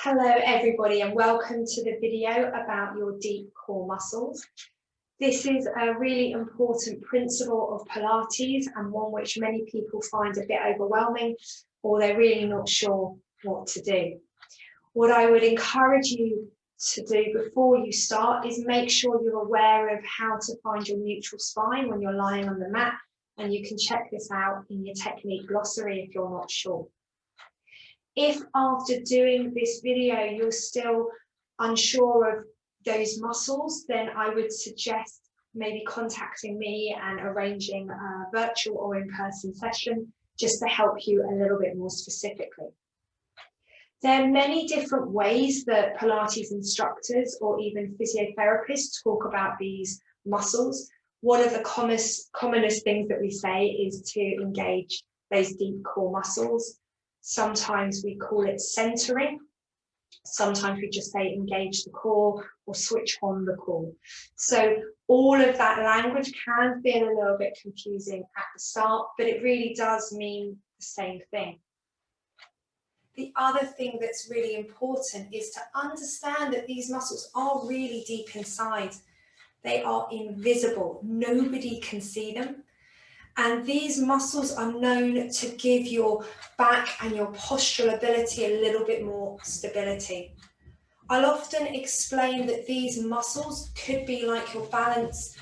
Hello everybody and welcome to the video about your deep core muscles. This is a really important principle of Pilates and one which many people find a bit overwhelming or they're really not sure what to do. What I would encourage you to do before you start is make sure you're aware of how to find your neutral spine when you're lying on the mat, and you can check this out in your technique glossary if you're not sure. If after doing this video you're still unsure of those muscles, then I would suggest maybe contacting me and arranging a virtual or in-person session just to help you a little bit more specifically. There are many different ways that Pilates instructors or even physiotherapists talk about these muscles. One of the commonest things that we say is to engage those deep core muscles. Sometimes we call it centering. Sometimes we just say engage the core or switch on the core. So all of that language can feel a little bit confusing at the start, but it really does mean the same thing. The other thing that's really important is to understand that these muscles are really deep inside. They are invisible. Nobody can see them. And these muscles are known to give your back and your postural ability a little bit more stability. I'll often explain that these muscles could be like your balance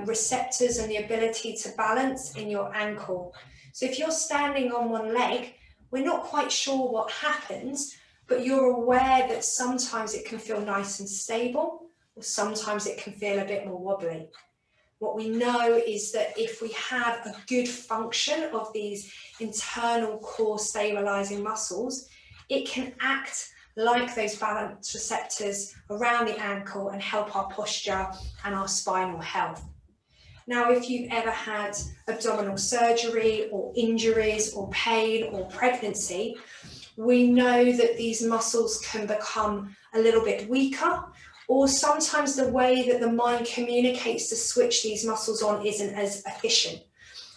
receptors and the ability to balance in your ankle. So if you're standing on one leg, we're not quite sure what happens, but you're aware that sometimes it can feel nice and stable, or sometimes it can feel a bit more wobbly. What we know is that if we have a good function of these internal core stabilizing muscles, it can act like those balance receptors around the ankle and help our posture and our spinal health. Now, if you've ever had abdominal surgery or injuries or pain or pregnancy, we know that these muscles can become a little bit weaker, or sometimes the way that the mind communicates to switch these muscles on isn't as efficient.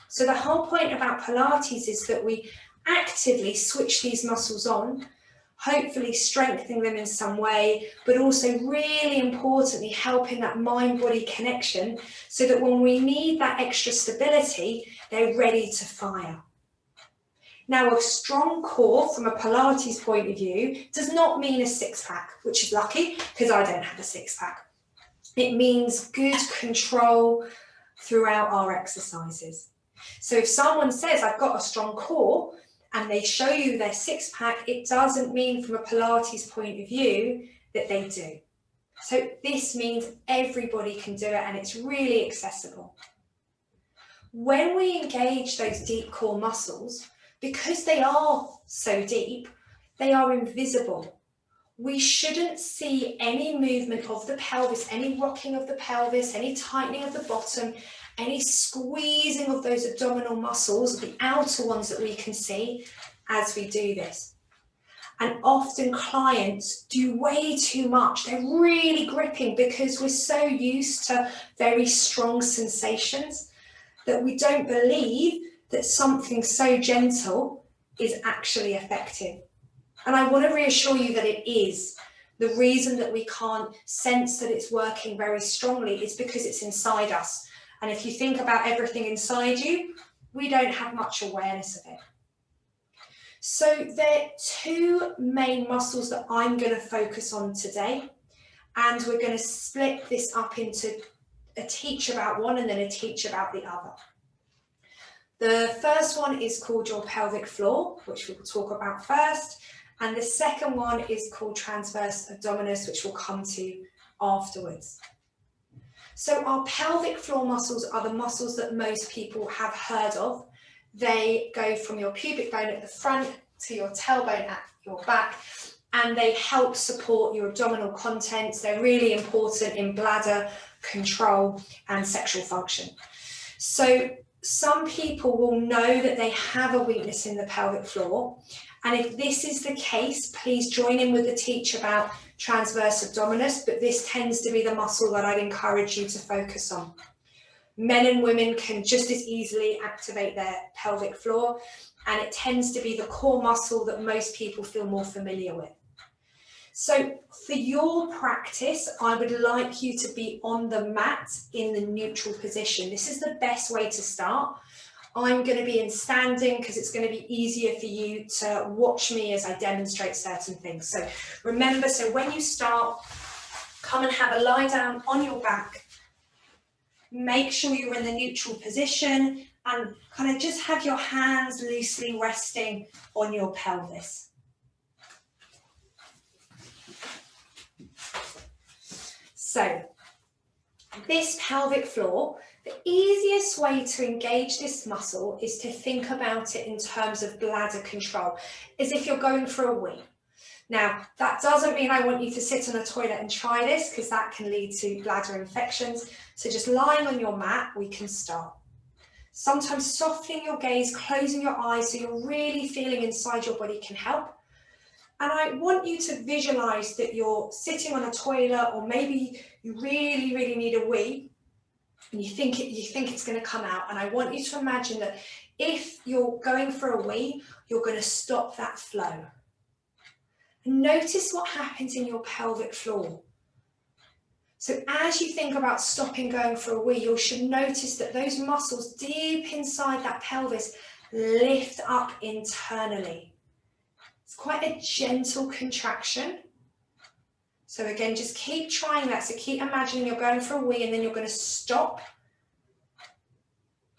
So the whole point about Pilates is that we actively switch these muscles on, hopefully strengthening them in some way, but also really importantly helping that mind-body connection so that when we need that extra stability, they're ready to fire. Now, a strong core from a Pilates point of view does not mean a six-pack, which is lucky because I don't have a six-pack. It means good control throughout our exercises. So if someone says, I've got a strong core, and they show you their six-pack, it doesn't mean from a Pilates point of view that they do. So this means everybody can do it and it's really accessible. When we engage those deep core muscles, because they are so deep, they are invisible. We shouldn't see any movement of the pelvis, any rocking of the pelvis, any tightening of the bottom, any squeezing of those abdominal muscles, the outer ones that we can see as we do this. And often clients do way too much. They're really gripping because we're so used to very strong sensations that we don't believe that something so gentle is actually effective. And I want to reassure you that it is. The reason that we can't sense that it's working very strongly is because it's inside us. And if you think about everything inside you, we don't have much awareness of it. So there are two main muscles that I'm going to focus on today. And we're going to split this up into a teach about one and then a teach about the other. The first one is called your pelvic floor, which we'll talk about first. And the second one is called transverse abdominis, which we'll come to afterwards. So our pelvic floor muscles are the muscles that most people have heard of. They go from your pubic bone at the front to your tailbone at your back, and they help support your abdominal contents. They're really important in bladder control and sexual function. So some people will know that they have a weakness in the pelvic floor. And if this is the case, please join in with the teach about transverse abdominis, but this tends to be the muscle that I'd encourage you to focus on. Men and women can just as easily activate their pelvic floor, and it tends to be the core muscle that most people feel more familiar with. So for your practice, I would like you to be on the mat in the neutral position. This is the best way to start. I'm going to be in standing because it's going to be easier for you to watch me as I demonstrate certain things. So remember, so when you start, come and have a lie down on your back. Make sure you're in the neutral position and kind of just have your hands loosely resting on your pelvis. So this pelvic floor, the easiest way to engage this muscle is to think about it in terms of bladder control, as if you're going for a wee. Now, that doesn't mean I want you to sit on a toilet and try this, because that can lead to bladder infections. So just lying on your mat, we can start. Sometimes softening your gaze, closing your eyes so you're really feeling inside your body can help. And I want you to visualize that you're sitting on a toilet, or maybe you really, really need a wee, and you think it's going to come out. And I want you to imagine that if you're going for a wee, you're going to stop that flow. And notice what happens in your pelvic floor. So as you think about stopping going for a wee, you should notice that those muscles deep inside that pelvis lift up internally. It's quite a gentle contraction. So again, just keep trying that. So keep imagining you're going for a wee and then you're going to stop.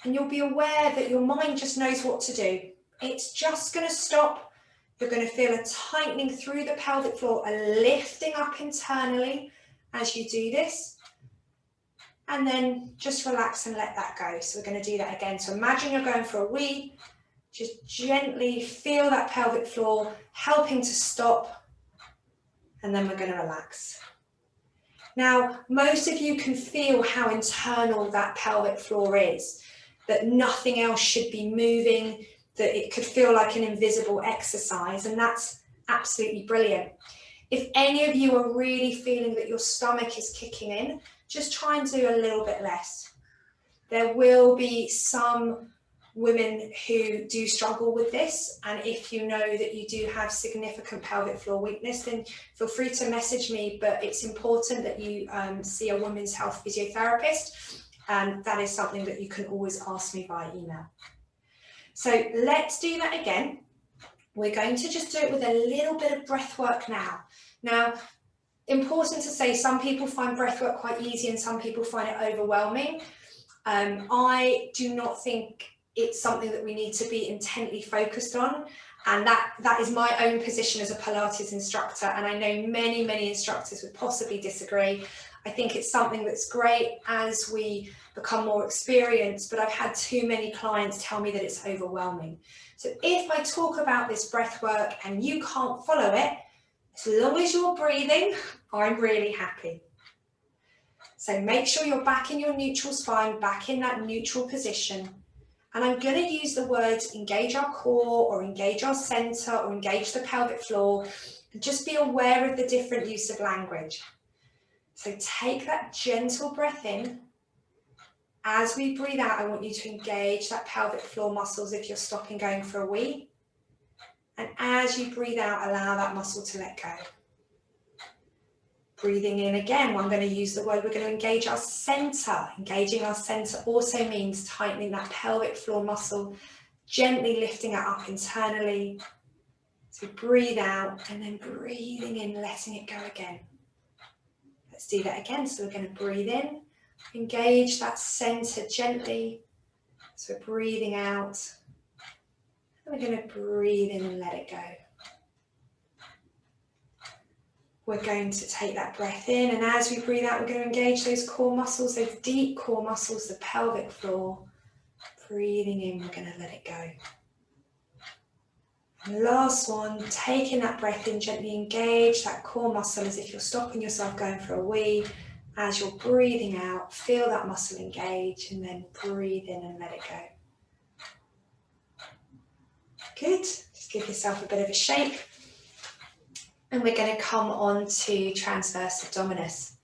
And you'll be aware that your mind just knows what to do. It's just going to stop. You're going to feel a tightening through the pelvic floor, a lifting up internally as you do this. And then just relax and let that go. So we're going to do that again. So imagine you're going for a wee. Just gently feel that pelvic floor helping to stop, and then we're going to relax. Now, most of you can feel how internal that pelvic floor is, that nothing else should be moving, that it could feel like an invisible exercise, and that's absolutely brilliant. If any of you are really feeling that your stomach is kicking in, just try and do a little bit less. There will be some women who do struggle with this, and if you know that you do have significant pelvic floor weakness, then feel free to message me, but it's important that you see a women's health physiotherapist, and that is something that you can always ask me via email. So let's do that again. We're going to just do it with a little bit of breath work now. Now, important to say, some people find breath work quite easy and some people find it overwhelming. I do not think it's something that we need to be intently focused on, and that is my own position as a Pilates instructor, and I know many instructors would possibly disagree. I think it's something that's great as we become more experienced, but I've had too many clients tell me that it's overwhelming. So if I talk about this breath work and you can't follow it, as long as you're breathing, I'm really happy. So make sure you're back in your neutral spine, back in that neutral position. And I'm going to use the words engage our core, or engage our center, or engage the pelvic floor, and just be aware of the different use of language. So take that gentle breath in. As we breathe out, I want you to engage that pelvic floor muscles if you're stopping going for a wee. And as you breathe out, allow that muscle to let go. Breathing in again, I'm going to use the word, we're going to engage our center. Engaging our center also means tightening that pelvic floor muscle, gently lifting it up internally. So breathe out and then breathing in, letting it go again. Let's do that again. So we're going to breathe in, engage that center gently. So we're breathing out. And we're going to breathe in and let it go. We're going to take that breath in, and as we breathe out, we're going to engage those core muscles, those deep core muscles, the pelvic floor. Breathing in, we're going to let it go. And last one, taking that breath in, gently engage that core muscle as if you're stopping yourself going for a wee. As you're breathing out, feel that muscle engage, and then breathe in and let it go. Good. Just give yourself a bit of a shake. And we're going to come on to transverse abdominis.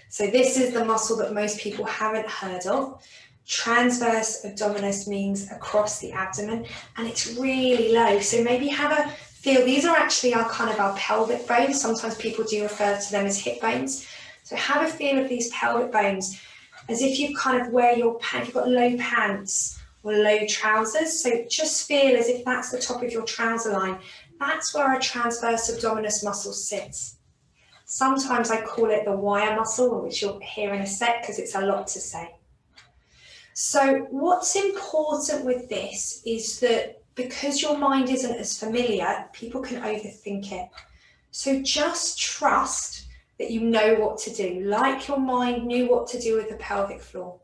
So this is the muscle that most people haven't heard of. Transverse abdominis means across the abdomen, and it's really low. So maybe have a Feel these are actually our kind of our pelvic bones. Sometimes people do refer to them as hip bones. So have a feel of these pelvic bones as if you kind of wear your pants, you've got low pants or low trousers. So just feel as if that's the top of your trouser line. That's where our transverse abdominis muscle sits. Sometimes I call it the wire muscle, which you'll hear in a sec because it's a lot to say. So what's important with this is that because your mind isn't as familiar, people can overthink it. So just trust that you know what to do, like your mind knew what to do with the pelvic floor.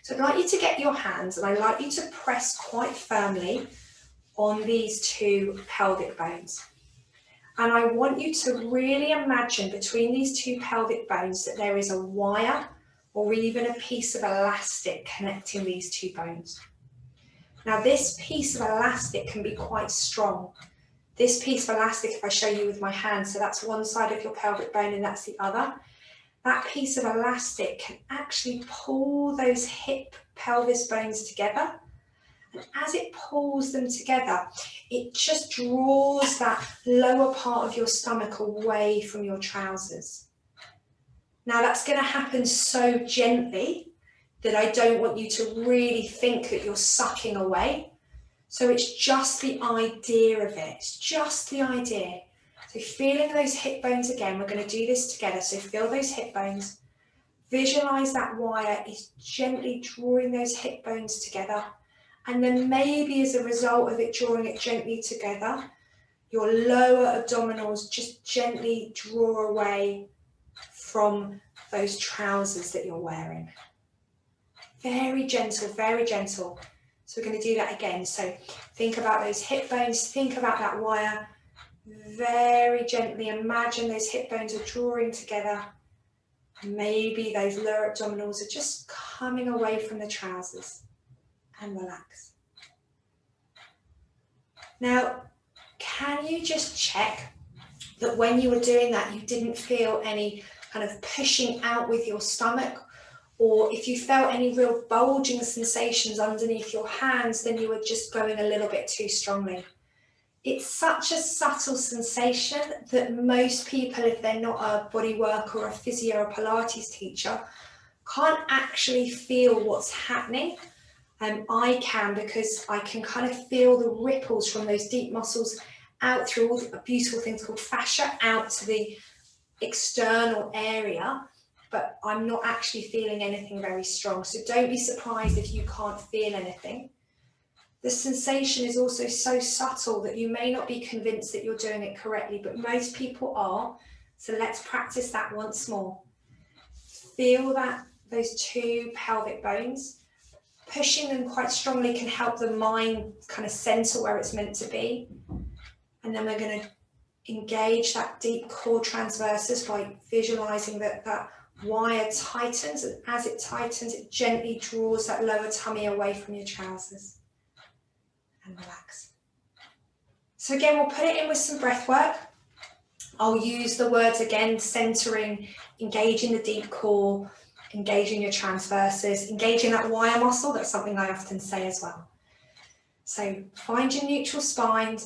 So I'd like you to get your hands and I'd like you to press quite firmly on these two pelvic bones. And I want you to really imagine between these two pelvic bones that there is a wire or even a piece of elastic connecting these two bones. Now this piece of elastic can be quite strong. This piece of elastic, if I show you with my hand, so that's one side of your pelvic bone and that's the other, that piece of elastic can actually pull those hip pelvis bones together. And as it pulls them together, it just draws that lower part of your stomach away from your trousers. Now that's going to happen so gently that I don't want you to really think that you're sucking away. So it's just the idea of it, it's just the idea. So feeling those hip bones again, we're going to do this together. So feel those hip bones, visualize that wire is gently drawing those hip bones together. And then maybe as a result of it drawing it gently together, your lower abdominals just gently draw away from those trousers that you're wearing. Very gentle, very gentle. So we're going to do that again. So think about those hip bones, think about that wire. Very gently imagine those hip bones are drawing together. Maybe those lower abdominals are just coming away from the trousers. And relax. Now, can you just check that when you were doing that, you didn't feel any kind of pushing out with your stomach? Or if you felt any real bulging sensations underneath your hands, then you were just going a little bit too strongly. It's such a subtle sensation that most people, if they're not a body worker or a physio or Pilates teacher, can't actually feel what's happening. I can, because I can kind of feel the ripples from those deep muscles out through all the beautiful things called fascia out to the external area, but I'm not actually feeling anything very strong. So don't be surprised if you can't feel anything. The sensation is also so subtle that you may not be convinced that you're doing it correctly, but most people are. So let's practice that once more. Feel that, those two pelvic bones. Pushing them quite strongly can help the mind kind of center where it's meant to be. And then we're going to engage that deep core transversus by visualizing that that wire tightens, and as it tightens, it gently draws that lower tummy away from your trousers. And relax. So again, we'll put it in with some breath work. I'll use the words again, centering, engaging the deep core, engaging your transverses, engaging that wire muscle. That's something I often say as well. So find your neutral spine.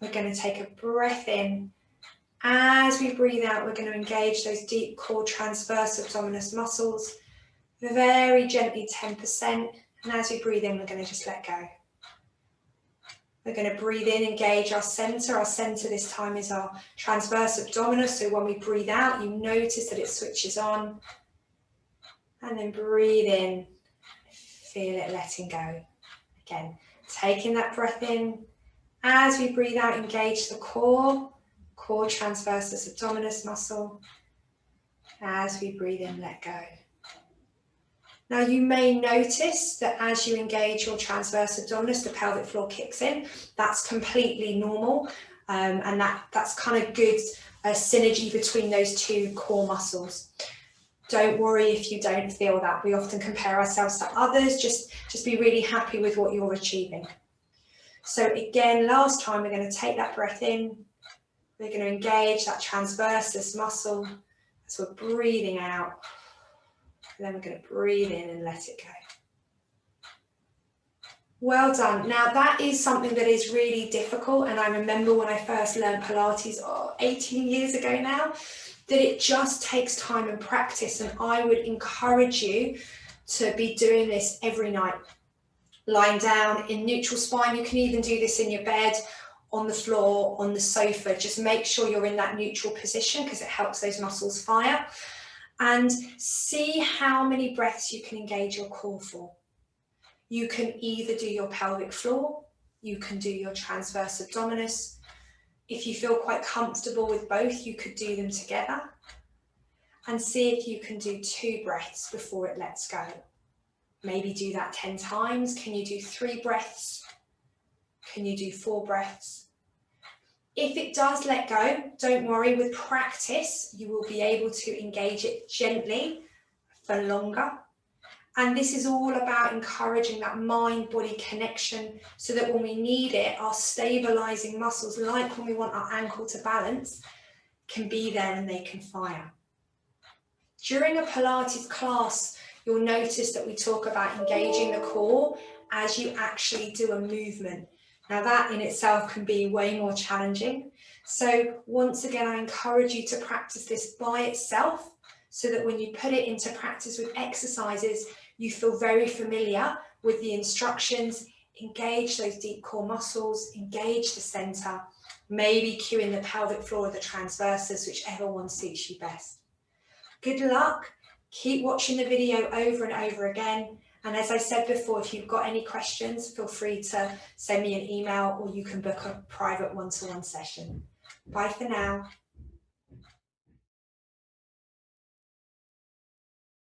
We're going to take a breath in. As we breathe out, we're going to engage those deep core transverse abdominis muscles. Very gently, 10%. And as we breathe in, we're going to just let go. We're going to breathe in, engage our center. Our center this time is our transverse abdominis. So when we breathe out, you notice that it switches on. And then breathe in, feel it letting go. Again, taking that breath in. As we breathe out, engage the core transversus abdominis muscle. As we breathe in, let go. Now you may notice that as you engage your transverse abdominis, the pelvic floor kicks in. That's completely normal, and that's kind of good synergy between those two core muscles. Don't worry if you don't feel that. We often compare ourselves to others. Just be really happy with what you're achieving. So again, last time we're going to take that breath in. We're going to engage that transversus muscle as we're breathing out. And then we're going to breathe in and let it go. Well done. Now that is something that is really difficult, and I remember when I first learned Pilates 18 years ago now, that it just takes time and practice, and I would encourage you to be doing this every night. Lying down in neutral spine, you can even do this in your bed, on the floor, on the sofa. Just make sure you're in that neutral position because it helps those muscles fire. And see how many breaths you can engage your core for. You can either do your pelvic floor, you can do your transverse abdominis. If you feel quite comfortable with both, you could do them together. And see if you can do 2 breaths before it lets go. Maybe do that 10 times. Can you do 3 breaths? Can you do 4 breaths? If it does let go, don't worry, with practice, you will be able to engage it gently for longer. And this is all about encouraging that mind-body connection so that when we need it, our stabilizing muscles, like when we want our ankle to balance, can be there and they can fire. During a Pilates class, you'll notice that we talk about engaging the core as you actually do a movement. Now that in itself can be way more challenging. So once again, I encourage you to practice this by itself so that when you put it into practice with exercises, you feel very familiar with the instructions. Engage those deep core muscles, engage the center, maybe cue in the pelvic floor or the transverses, whichever one suits you best. Good luck. Keep watching the video over and over again. And as I said before, if you've got any questions, feel free to send me an email or you can book a private one-to-one session. Bye for now.